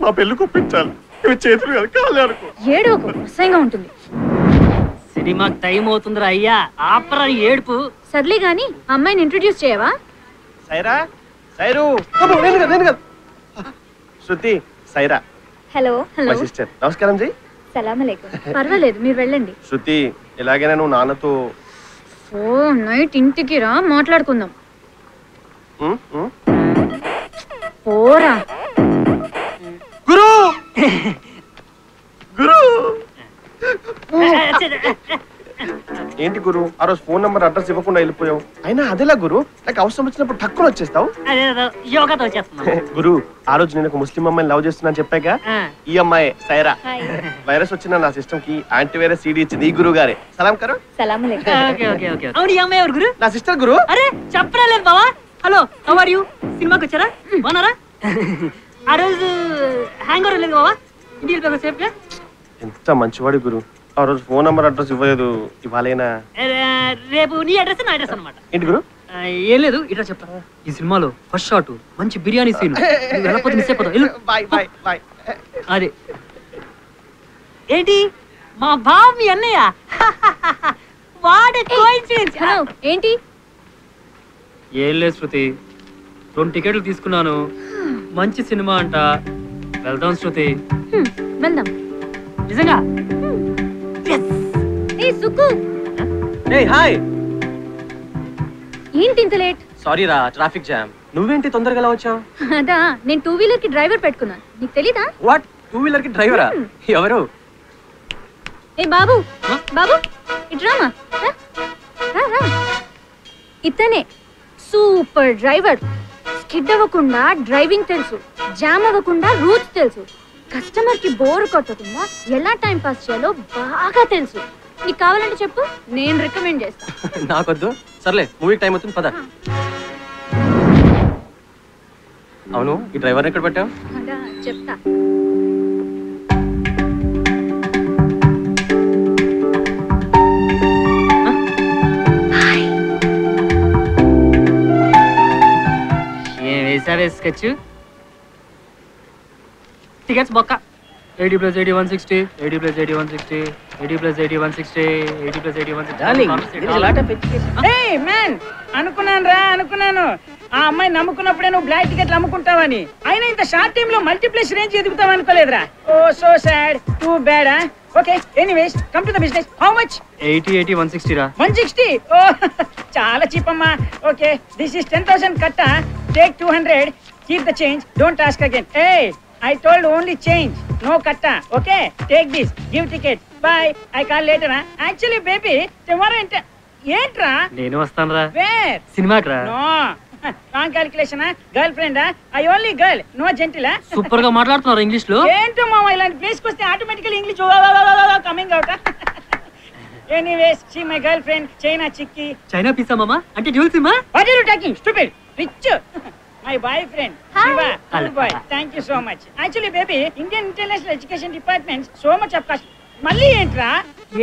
మా పెళ్లి కొప్పించాలి. ఇవి చేతులు కాదు, కాళ్ళే అనుకో. ఏడవకు, అసహ్యంగా ఉంటుంది. సినిమాకి టైం అవుతుందిరా అయ్యా, ఆపరా ఏడుపు. సర్లే గాని అమ్మాయిని ఇంట్రొడ్యూస్ చేయవా? సైరా, సైరు. అబ్బో, నేను కాదు. శృతి, సైరా హలో. My sister. నమస్కారం జీ. సలాం అలైకుం. పర్వాలేదు, మీరు వెళ్ళండి. శృతి, ఎలాగైనా నువ్వు నాన్నతో ఓ నైట్ ఇంటికి రా, మాట్లాడుకుందాం. పోరా. గురు గురు. ఏంటి గురు, ఆ రోజు ఫోన్ నంబర్ అడ్రస్ ఇవ్వకుండా వెళ్ళిపోయావు? అయినా అదేలా గురు, నాకు అవసరం వచ్చినప్పుడు టక్కున వచ్చేస్తావు. యోగాతో వచ్చేస్తున్నా. గురు, ఆ రోజు నేను ఒక ముస్లిం అమ్మాయిని లవ్ చేస్తున్నాను చెప్పాగా, ఈ అమ్మాయి సైరా. వైరస్ వచ్చిన నా సిస్టమ్ కి యాంటీవైరస్ సీడీ ఇచ్చింది ఈ గురువు గారే. సలాం కరో. సలాం అలైకుం. అవును, ఈ అమ్మాయి ఎవరు గురు? నా సిస్టర్ గురు. అరే చెప్పరా లేదు బావా. Hello, how are you? సినిమాకి వచ్చారా? బాగున్నారా? ఆ రోజు హ్యాంగ్ ఓవర్ లేదు బావా, ఇంటికి వెళ్ళిపోయారు సేఫ్గా. ఎంత మంచివాడు గురు, ఆ రోజు ఫోన్ నంబర్ అడ్రస్ ఇవ్వలేదు. ఇవాళైనా రేపు నీ అడ్రస్ నా అడ్రస్ అనమాట. ఏంటి గురు? ఏం లేదు, ఇట్లా చెప్తా. ఈ సినిమాలో ఫస్ట్ షాట్ మంచి బిర్యానీ సీన్, వెళ్ళకపోతే మిస్ అయిపోతావు. Bye bye bye. అదే ఏంటి మా బావ మీ అన్నయ్య? What a coincidence. హలో, ఏంటి? ఏం లేదు శృతి, 2 టికెట్లు తీసుకున్నాను. మంచి సినిమా అంట, వెళ్దాం శృతి. వెళ్దాం. నిజంగా? ఏ సుక్కు, ఏయ్ హాయ్. ఏంటి ఇంత లేట్? సారీ రా, ట్రాఫిక్ జామ్. నువ్వేంటి తొందరగా ఎలా వచ్చావు? అదా, నేను 2 వీలర్ కి డ్రైవర్ పెట్టుకున్నాను. నీకు తెలీదా? వాట్, 2 వీలర్ కి డ్రైవరా? ఎవరు? ఏ బాబు, బాబు ఇట్రామా. ఇతనే సూపర్ డ్రైవర్. స్కిడ్ అవ్వకుండా డ్రైవింగ్ తెలుసు, జామ్ అవ్వకుండా రూట్స్ తెలుసు, కస్టమర్ కి బోర్ కొట్టకుండా ఎలా టైం పాస్ చేయాలో బాగా తెలుసు. నీకు కావాలంటే చెప్పు, నేను రికమెండ్ చేస్తా. నాకొద్దు, సర్లే మూవీ టైం అవుతుంది పద. అవును, ఈ డ్రైవర్ ఎక్కడ పెట్టావు? అదా చెప్తా. ఏం వేసావే స్కెచ్? టికెట్స్ బొక్క. 80 + 80 160, 80 + 80 160, 80 + 80 160, 80 + 80 160. ఏయ్ మ్యాన్, అనుకున్నాను ఆ అమ్మాయి నమ్ముకున్నప్పుడే నువ్వు బ్లాక్ టికెట్లు అమ్ముకుంటావని. అయినా ఇంత షార్ట్ టైం లో మల్టీప్లెక్స్ రేంజ్ ఎదుగుతావు అనుకోలేదురా. Oh so sad, too bad. Okay anyways come to the business. How much? 80 160 రా. 160. ఓ చాలా చీప్ అమ్మా. ఓకే దిస్ ఇస్ 10,000 కట్ట. Take 200. Keep the change. Don't ask again. A I told only change, no katta. Okay, take this. Give ticket. Bye. I call later. Actually, baby, tomorrow ఏంట్రా? నేను వస్తాను రా. Where? సినిమాకి రా. No. Wrong calculation. Girlfriend I only girl, no gentle. Super గా మాట్లాడుతున్నారు English లో. ఏంటో మామ ఇలాంటి ప్లేస్ కి వస్తే automatically English coming out. Anyways she my girl friend China చిక్కి. చైనా పిజ్జా మామా అంటే డ్యూల్ cinema. What are you talking stupid? Rich my boyfriend. Hi. Shiva, good boy. Thank you so much. Actually baby, Indian International Education Department so much of cost. మళ్ళీ ఏంట్రా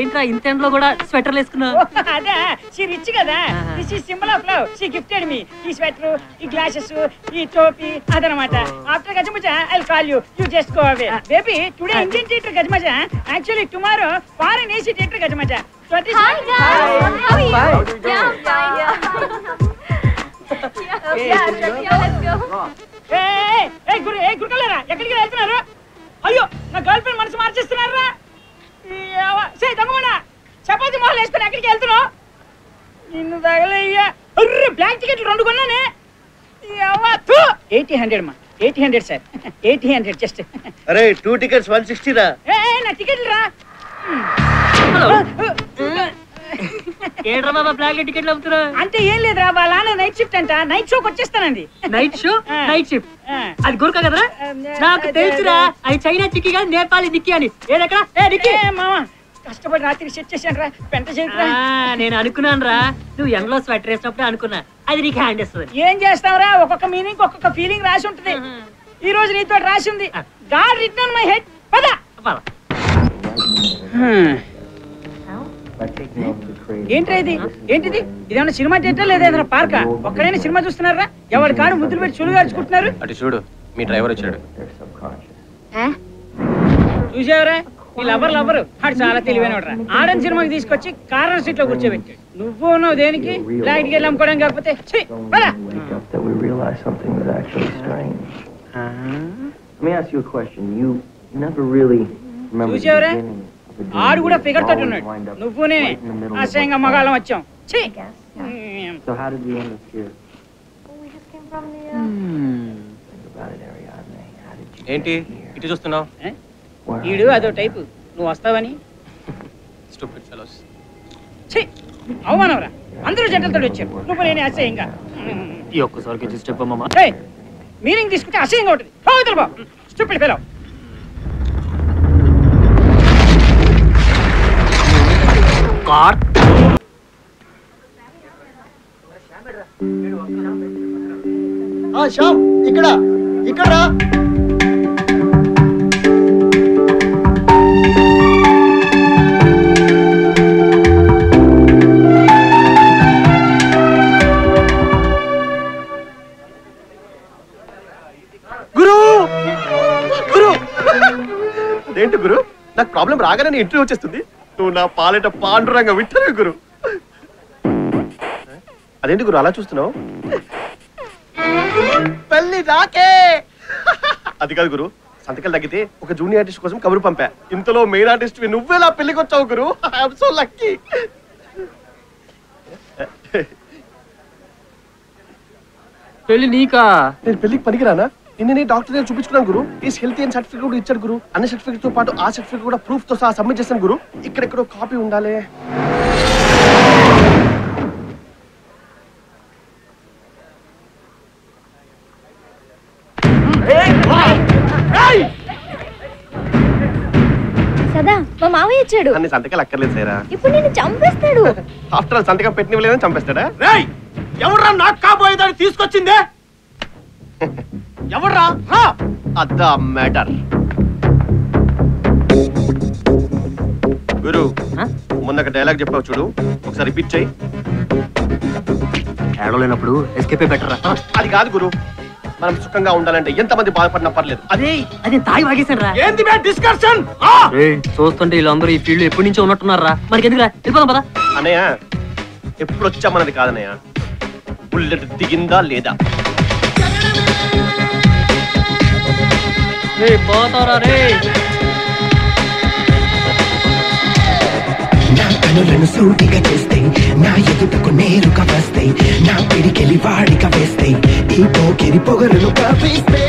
ఇంత ఎండలో కూడా స్వెటర్లు వేసుకున్నా. అదే షీ రిచ్ కదా. This is symbol of love. She gifted me ఈ స్వెటర్, ఈ గ్లాసెస్, ఈ టోపీ అదనమాట. ఆఫ్టర్ గజమజ I call you, you just go away. Baby today Indian theatre గజమజ, actually tomorrow foreign AC theatre గజమజ. Hi guys. How are you? Yeah, fine. Let's go. ఏ గురుకలరా ఎక్కడికి వెళ్తున్నారు? అయ్యో నా గర్ల్ ఫ్రెండ్ మనసు మార్చేస్తున్నారా? దొంగమన్నా చపాతి మొహలు వేసుకుని ఎక్కడికి వెళ్తున్నావు? నిన్ను తగలయ్యా. బ్లాక్ టికెట్లు 2 కొన్నానే. 800 మా 800 సార్ 800 జస్ట్. అరే 2 tickets 160 రా. నా టికెట్లు రా. ఏంట్రా బాబా బ్లాక్ టికెట్లు అమ్ముతున్నా? అంటే ఏం లేదురా, వాళ్ళ నైట్ షిఫ్ట్ అంట, నైట్ షోకి వచ్చేస్తానండి. నైట్ షో నైట్ షిఫ్ట్ అది గురక కదరా? నాకు తెలుసురా, అది చైనా చిక్కి కాదు నేపాలి నిక్కి అని. ఏదక్కడ మామ కష్టపడి రాత్రి సెట్ చేశాను రా, పెంట చేతురా. నేను అనుకున్నాను రా, నువ్వు ఎండలో స్వెటర్ వేసినప్పుడు అనుకున్నా అది నీకు హ్యాండ్ ఇస్తుంది. ఏం చేస్తావురా, ఒక్కొక్క మీనింగ్ ఒక్కొక్క ఫీలింగ్ రాసి ఉంటుంది. ఈ రోజు నీతో రాసి ఉంది. God written on my head. పద ఏంట్రా ఇది? ఏంటిది? ఇదేమన్నా సినిమా థియేటర్ లేదా ఏదైనా పార్కా? ఒక్కడైనా సినిమా చూస్తున్నారా? ఎవరి కాడు ముద్దులు పెట్టి చులుగా అరుచుకుంటున్నారు. అటు చూడు, మీ డ్రైవర్ వచ్చాడు. చూసావరా, ఈ లవ్వరు ఆడు చాలా తెలివైనరా. ఆడని సినిమాకి తీసుకొచ్చి కార్నర్ సీట్ లో కూర్చోబెట్టాడు. నువ్వు ఉన్నావు దేనికి? లైట్కి వెళ్ళి అమ్ముకోవడం కాకపోతే. చూసావరా, ఆడు కూడా ఫిగర్ తోటి ఉన్నాడు. నువ్వు నేనే ఆశయంగా మగాళ్ళం వచ్చాం. ఏంటి ఇటు చూస్తున్నావు? ఈడు అదో టైపు, నువ్వు వస్తావని. అవమానవరా, అందరూ జంటలతో వచ్చారు. నువ్వు నేనే అసహ్యంగా. ఈ ఒక్కసారికి స్టెప్ అమ్మా. మీనింగ్ తీసుకుంటే అసహ్యంగా ఉంటుంది. బాబు స్టూపిడ్ ఫెలో. శ్యామ్ ఇక్కడ ఇక్కడ గురు గురు ఏంటి గురు, నాకు ప్రాబ్లం రాగానే ఇంటర్వ్యూ వచ్చేస్తుంది. నువ్వు నా పాలెట పాండురంగ వింటారు గురు. అదేంటి గురు అలా చూస్తున్నావు? పెళ్లి రాకే. అది కాదు గురు, సంతకాలు తగ్గితే ఒక జూనియర్ ఆర్టిస్ట్ కోసం కబురు పంపా. ఇంతలో మెయిన్ ఆర్టిస్ట్ నువ్వేలా పెళ్లికి వచ్చావు గురు. I'm so lucky. పెళ్లి నీకా? నేను పెళ్లికి పనికిరానా? నిన్న డాక్టర్ దగ్గర చూపించుకున్నాను గురు. ఈ హెల్తీ అండ్ సర్టిఫికేట్ కూడా ఇచ్చాడు గురు. అన్ని సర్టిఫికేట్ తో పాటు ఆ సర్టిఫికేట్ కూడా ప్రూఫ్ తో సహా సబ్మిట్ చేస్తాను గురు. ఇక్కడెక్కడో కాపీ ఉండాలి. సదా మా మావయ్య వచ్చాడు. అన్ని సంతకాలు అక్కర్లేదు సైరా. ఇప్పుడు నేను చంపేస్తాడు. ఆఫ్టర్ ఆల్ సంతకం పెట్టినలేదని చంపేస్తాడా? ఎవర్రా నాకు కాబోయేదాన్ని తీసుకొచ్చిందే? ఎవర్రా? అద్దా మ్యాటర్ గురు. ముందొక డైలాగ్ చెప్పావు చూడు, ఒకసారి రిపీట్ చేయి. ఏడవలేనప్పుడు ఎస్కేపే బెటర్. అది కాదు గురు, మనం సుఖంగా ఉండాలంటే ఎంతమంది బాధపడినా పర్లేదు. అదే తాగి వాగేశాను రా. ఏంది బే డిస్కషన్? చూస్తుంటే వీళ్ళందరూ ఈ ఫీల్డ్ ఎప్పటి నుంచో ఉన్నట్టున్నారా? మనకి ఎందుకురా, వెళ్ళిపోదాం పదా. అన్నయ్య ఎప్పుడు వచ్చామన్నది కాదన్నయ్య, బుల్లెట్ దిగిందా లేదా. పోతారా రే. కనులను సూటిగా చేస్తే నా ఎదుటకు నేరుగా వస్తే నా పిడికెలి వాడిగా వేస్తే ఈ పోకిరి పొగరును కవిస్తే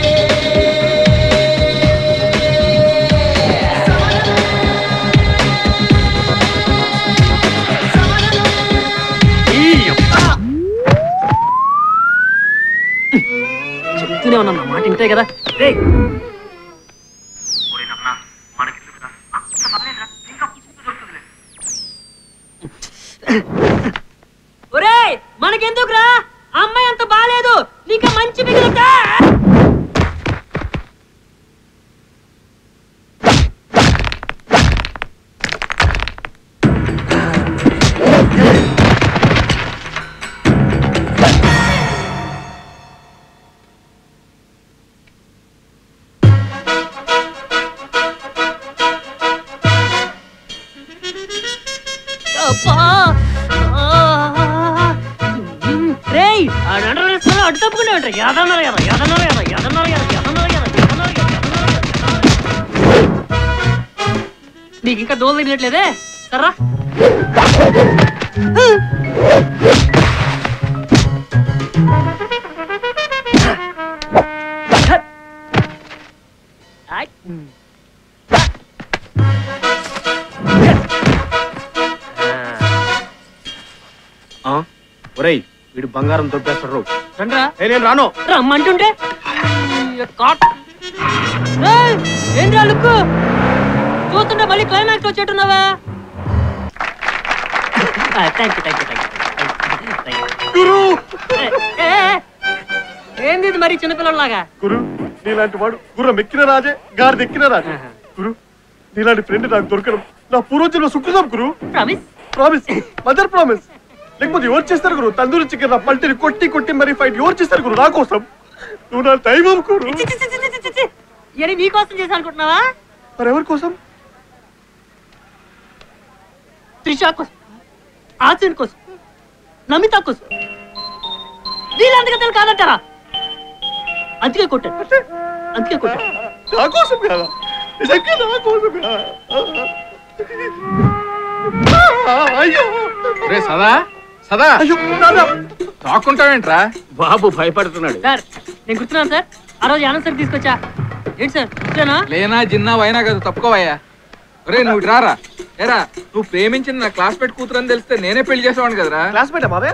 చెప్తూనే ఉన్నా నా మాట ఇంతే కదా. ఒరేయ్ మనకెందుకురా, అమ్మాయి అంత బాలేదు, నీకు మంచి మిగులుతా. రేయ్ అటు తప్పుకునే ఉంటాయి. నీకు ఇంకా దోలు తినట్లేదే సర్రా. ఒరేయ్ వీడు బంగారం దొబ్బేస్తాడు. రండ్రా. నేను రాను. రమ్మంటుంటే ఏం రా లుక్కు చూస్తుంటే మళ్ళీ క్లైమాక్స్ వచ్చేట్టున్నావా? ఏంది ఇది మరి చిన్నపిల్లలాగా? గురు నీలాంటి వాడు గుర్రం ఎక్కిన రాజే, గారిది ఎక్కిన రాజే. గురు నీలాంటి ఫ్రెండ్ నాకు దొరకడం నా పూర్వజన్మ సుకృతం guru. Promise promise, mother promise. లేకపోతే ఎవరు చేస్తారు గురు? తందూరి చికెన్ పల్టీని కొట్టి కొట్టి మరి ఫైట్ ఎవరు చేస్తారు గురు? నా కోసం. నువ్వు నా దైవం గురు. ఇవన్నీ నీ కోసం చేసి అనుకుంటున్నావా? మరి ఎవరి కోసం? త్రిషా కోసం, ఆసిన్ కోసం, నమిత కోసం. వీళ్ళంతగా కాదంటారా? అందుకే కొట్టాను, అందుకే కొట్టాను. నా కోసం కాదా? నిజంగా నా కోసం కాదా? అయ్యో సదా సదా తాకుంటావేంట్రా? బాబు భయపడుతున్నాడు. సార్ నేను గుర్తున్నాను సార్, ఆ రోజు ఆనంద్ సార్ తీసుకొచ్చా. ఏంటి సార్ ఇట్లేనా? లేనా జిన్నా వైనా కదా, తప్పుకోవయ్యా. ఒరే నువ్వు రారా. ఏరా నువ్వు ప్రేమించిన నా క్లాస్మేట్ కూతురని తెలిస్తే నేనే పెళ్లి చేసేవాడిని కదరా. క్లాస్మేట్ మావే?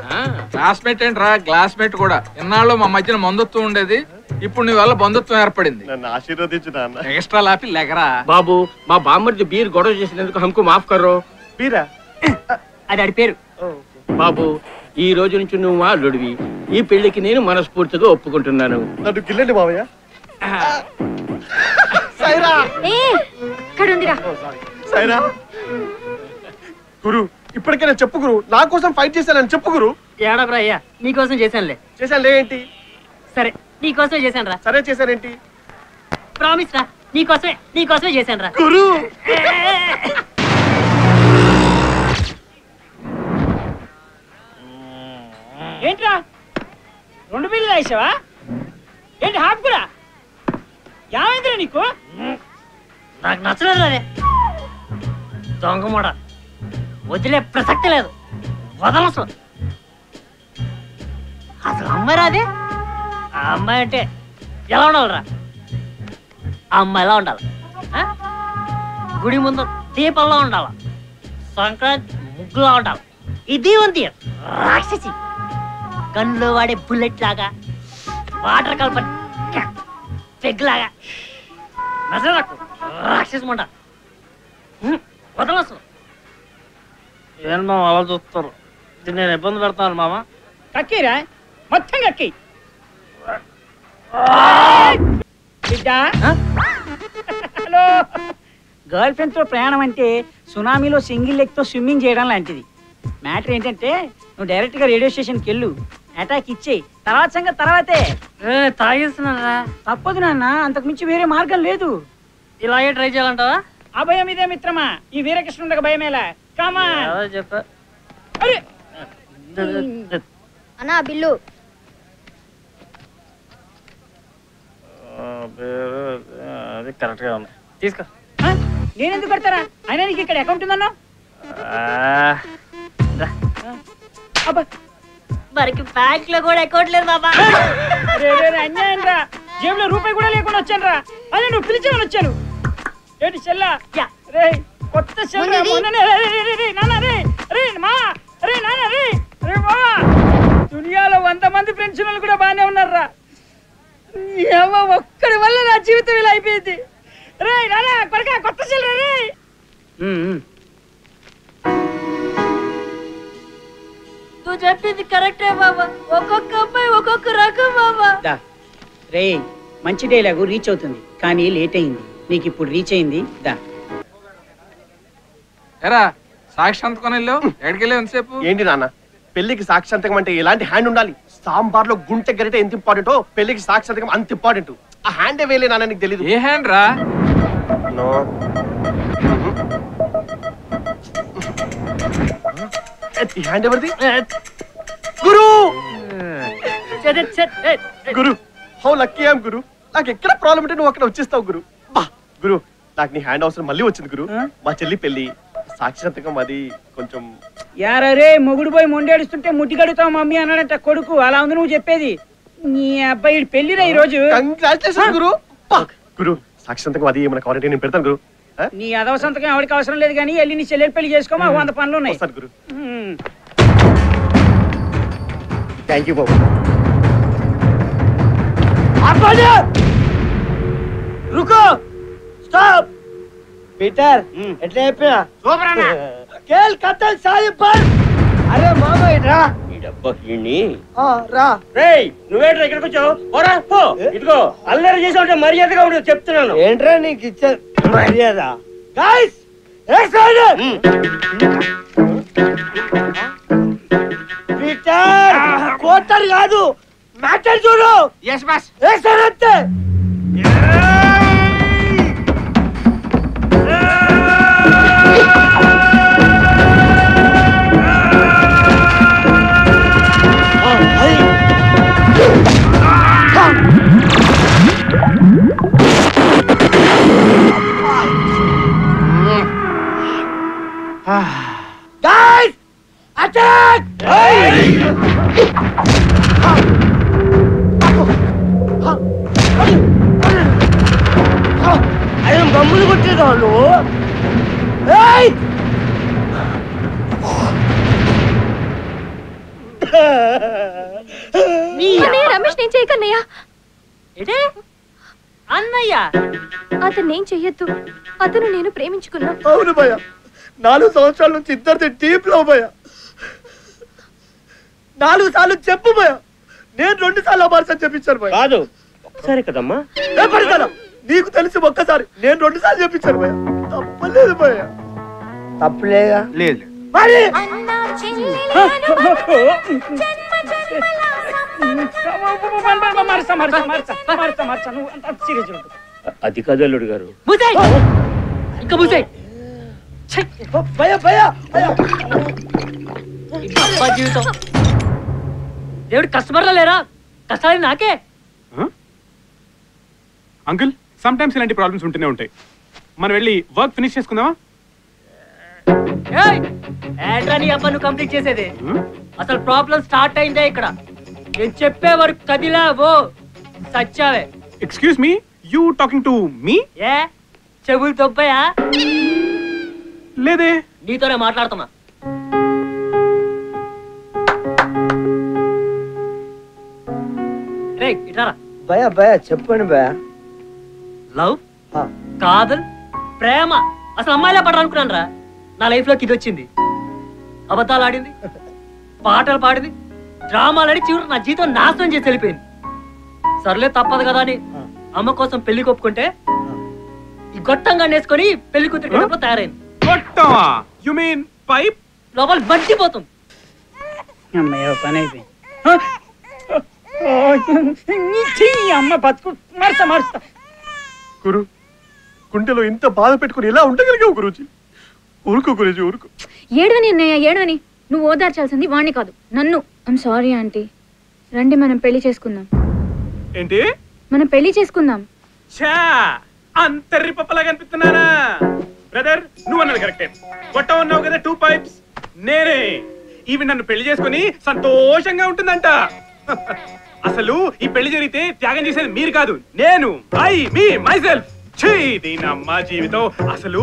క్లాస్మేట్ ఏంట్రా, క్లాస్మేట్ కూడా. ఇన్నాళ్ళు మా మధ్యన బంధుత్వం ఉండేది, ఇప్పుడు నీ వల్ల బంధుత్వం ఏర్పడింది. నన్ను ఆశీర్వదించు నాన్న. ఎక్స్ట్రా లాపి లెగరా. బాబు మా బామ్మర్ది బీర్ గొడవ చేసినందుకు హంకు మాఫ్ కర్రో. బీరా? అది ఆడి పేరు. బాబు ఈ రోజు నుంచి నువ్వు మా అల్లుడివి. ఈ పెళ్లికి నేను మనస్ఫూర్తిగా ఒప్పుకుంటున్నాను. నన్ను గిల్లండి మావయ్య. సైరా గురు ఇప్పటికైనా చెప్పు గురు, నా కోసం ఫైట్ చేశానని చెప్పు గురు. ఏడబ్రా అయ్యా, నీకోసం చేశానులే. చేశానులే ఏంటి? సరే నీకోసమే చేశాను రా. సరే చేశానేంటి? ప్రామిస్ రా, నీకోసమే చేశాను రా గురు. ఏంట్రా 2 బిల్లు వేసావా? ఏంటి హాఫ్ కూడా? ఏమైందిరా నీకు? నాకు నచ్చలేదు అదే దొంగ మూడ. వదిలే ప్రసక్తి లేదు, వదలసు. అసలు అమ్మాయి రాదే. ఆ అమ్మాయి అంటే ఎలా ఉండాలిరా? ఆ అమ్మాయి ఎలా ఉండాలి? గుడి ముందు దీపంలో ఉండాలి, సంక్రాంతి ముగ్గులా ఉండాలి. ఇది ఉంది రాక్షసి, గన్లో వాడే బుల్లెట్ లాగా, వాటర్ కల్ప పెగ్ లాగా. నచ్చకు రాక్షసి ముండ, వదలసు. ఏం మామ అలా చూస్తారు? నేను ఇబ్బంది పెడతాను మామ. కక్కిరా మొత్తం కక్కి. హలో, గర్ల్ ఫ్రెండ్ తో ప్రయాణం అంటే సునామీలో సింగిల్ లెగ్ తో స్విమ్మింగ్ చేయడం లాంటిది. మ్యాటర్ ఏంటంటే నువ్వు డైరెక్ట్ గా రేడియో స్టేషన్కి వెళ్ళు, అటాక్ ఇచ్చేయి, తర్వాత సంగతి తర్వాతే. తాగేస్తున్నారా? తప్పదు నాన్న, అంతకు మించి వేరే మార్గం లేదు. ఇలాగే ట్రై చేయాలంటావా? ఆ భయం ఇదే మిత్రమా, ఈ వీరకృష్ణుండగా భయమేలా. కమా చెప్పా. అన్నా బిల్లు. అది కరెక్ట్ గా ఉంది, తీసుకో. నేనెందుకు కడతారా? అయినా నీకు ఇక్కడ అకౌంట్ ఉందన్నా? మరికి బ్యాంక్ లో కూడా అకౌంట్ లేదు బాబా. అన్యాయం రా, జేబులో రూపాయి కూడా లేకుండా వచ్చాను రా. అదే నువ్వు పిలిచామని వచ్చాను. ఏంటి చెల్లా? రే కొత్త చెల్లా దునియాలో 100 మంది ఫ్రెండ్స్ కూడా బాగానే ఉన్నారా. ఒక్కడి వల్ల నా జీవితం ఇలా అయిపోయింది. రే నానా కొడుక కొత్త చెల్లా రే. నువ్వు చెప్పింది కరెక్టే బాబా. ఒక్కొక్క అమ్మాయి ఒక్కొక్క రకం బాబా. రే మంచి డైలాగు రీచ్ అవుతుంది కానీ లేట్ అయింది. నీకు ఇప్పుడు రీచ్ అయింది. దా ఎరా సాక్షాంతకం వెళ్ళావు, ఎక్కడికి వెళ్ళావు ఎంతసేపు? ఏంటి నాన్న, పెళ్లికి సాక్షాంతకం అంటే ఎలాంటి హ్యాండ్ ఉండాలి? సాంబార్ లో గుంటె గరిట ఎంత ఇంపార్టెంటో పెళ్లికి సాక్షాంతకం అంత ఇంపార్టెంట్. ఆ హ్యాండే వేలే నాన్న, నీకు తెలీదు. ఏ హ్యాండ్ రా? ఈ హ్యాండ్ ఎవరిది? గురు గురు, హౌ లక్కీ ఐఎమ్ గురు. నాకు ఎక్కడ ప్రాబ్లం ఉంటే నువ్వు అక్కడ వచ్చేస్తావు గురు. గురు నాకు నీ హ్యాండ్ అవసరం మళ్ళీ వచ్చింది గురు. మా చెల్లి పెళ్లి సాక్షాత్కం అది కొంచెం. యారే మొగుడు పోయి మొండేడుస్తుంటే ముట్టి కడుగుతావు మమ్మీ అన్నాడంట కొడుకు. అలా ఉంది నువ్వు చెప్పేది. నీ అబ్బాయి పెళ్లిరా ఈ రోజు. కంగ్రాచులేషన్స్ గురు. గురు సాక్షాత్కం అది ఏమైనా కావాలంటే నేను పెడతాను గురు. నీ అదవ సంతకం ఎవరికి అవసరం లేదు కానీ వెళ్ళి నీ చెల్లెలు పెళ్లి చేసుకోమా. 100 పనులు ఉన్నాయి. గురు థ్యాంక్ యూ బాబు. रुको स्टॉप पीटर ఎట్లా చెప్పినా సూపర్ అన్న. కేల్ కతల్ సాయి పర్. అరే మామ ఇట్రా. ఈ డబ్బా కిణి రా. రేయ్ నువ్వేట్రా ఇక్కడికి వచ్చావు? పోరా పో. ఇదిగో అల్లరి చేసి ఉంటే మర్యాదగా ఉండదు చెప్తున్నాను. ఏంట్రా నీకు ఇచ్చే మర్యాద? గైస్ ఎక్సైటెడ్ పీటర్ కోటర్ కాదు మ్యాటర్ చూడు. yes boss. Excited Guys! Attack! అయ్యో గమ్ములు కొట్టేదా నువ్వు? రమేష్ నేను చేయకన్నయ్యా. అన్నయ్య అతను నేను చెయ్యొద్దు. అతను నేను ప్రేమించుకున్నా. అవును భయ, 4 సంవత్సరాల నుంచి ఇద్దరిది డీప్ లవ్ భయ. 4 సార్లు చెప్పు భయ. నేను 2 సార్లు అబార్షన్ చెప్పించాను భయ. కాదు ఒక్కసారి కదమ్మా. నీకు తెలిసి ఒక్కసారి, నేను 2 సార్లు చెప్పించాను భయ. తప్పలేదు భయ. తప్పలేదా? లేదు. మరి అది కాదు అల్లుడు గారు. ఇంకా మూసేయ్. భయ భయ జీవితం దేవుడు కస్టమర్లా లేరా? కష్టాలు నాకే. అంకుల్ సమ్ టైమ్స్ ఇలాంటి ప్రాబ్లమ్స్ ఉంటూనే ఉంటాయి. మనం వెళ్ళి వర్క్ ఫినిష్ చేసుకుందామా? ఏంట్రా నీ అబ్బా నువ్వు కంప్లీట్ చేసేది? అసలు ప్రాబ్లం స్టార్ట్ అయిందే ఇక్కడ. నేను చెప్పే వరకు కదిలావో సచ్చావే. Excuse me, you talking to me? ఏ చెవులు తొబ్బయా? లేదే, నీతోనే మాట్లాడుతున్నా. రే ఇటారా. భయ భయ చెప్పండి భయ. లవ్, కాదల్, ప్రేమ అసలు అమ్మాయిలా పడాలనుకున్నాను రా. నా లైఫ్ లోకి ఇది వచ్చింది. అబద్ధాలు ఆడింది, పాటలు పాడింది, డ్రామాలు ఆడి చివరి నా జీవితం నాశనం చేసి వెళ్ళిపోయింది. సర్లే తప్పదు కదా అని అమ్మ కోసం పెళ్లి కొప్పుకుంటే ఈ గొట్టంగా నేసుకొని పెళ్లి కూతురు తయారైంది. You mean pipe? లోపల మర్చిపోతుంది. పని అయిపోయింది. అమ్మ బతుకు మరస మరస. గురు గుండెలో ఇంత బాధ పెట్టుకుని ఎలా ఉండగలిగావు గురూజీ? ఊరుకో గురూజీ ఊరుకో. ఏడవని అన్నయ్య ఏడవని. నువ్వు ఓదార్చాల్సింది వాణ్ణి కాదు నన్ను. I'm sorry aunty. రండి మనం పెళ్లి చేసుకుందాం. ఏంటి? మనం పెళ్లి చేసుకుందాం. ఛా అంతర్రి పప్పలా కనిపిస్తున్నానా? బ్రదర్ నువ్వు అన్నది కరెక్టే. కొట్ట ఉన్నావు కదా 2 pipes నేనే. ఈవి నన్ను పెళ్లి చేసుకుని సంతోషంగా ఉంటుందంట. అసలు ఈ పెళ్లి జరిగితే త్యాగం చేసేది మీరు కాదు, నేను. మైసెల్ఫ్. దీనమ్మా జీవితం. అసలు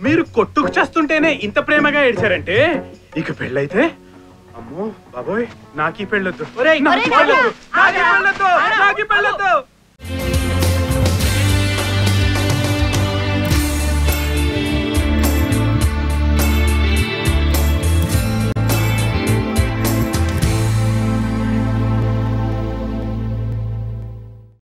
మీరు కొట్టుకు చేస్తుంటేనే ఇంత ప్రేమగా ఏడ్చారంటే ఇక పెళ్ళైతే అమ్మో బాబోయ్, నాకీ పెళ్ళొద్దు.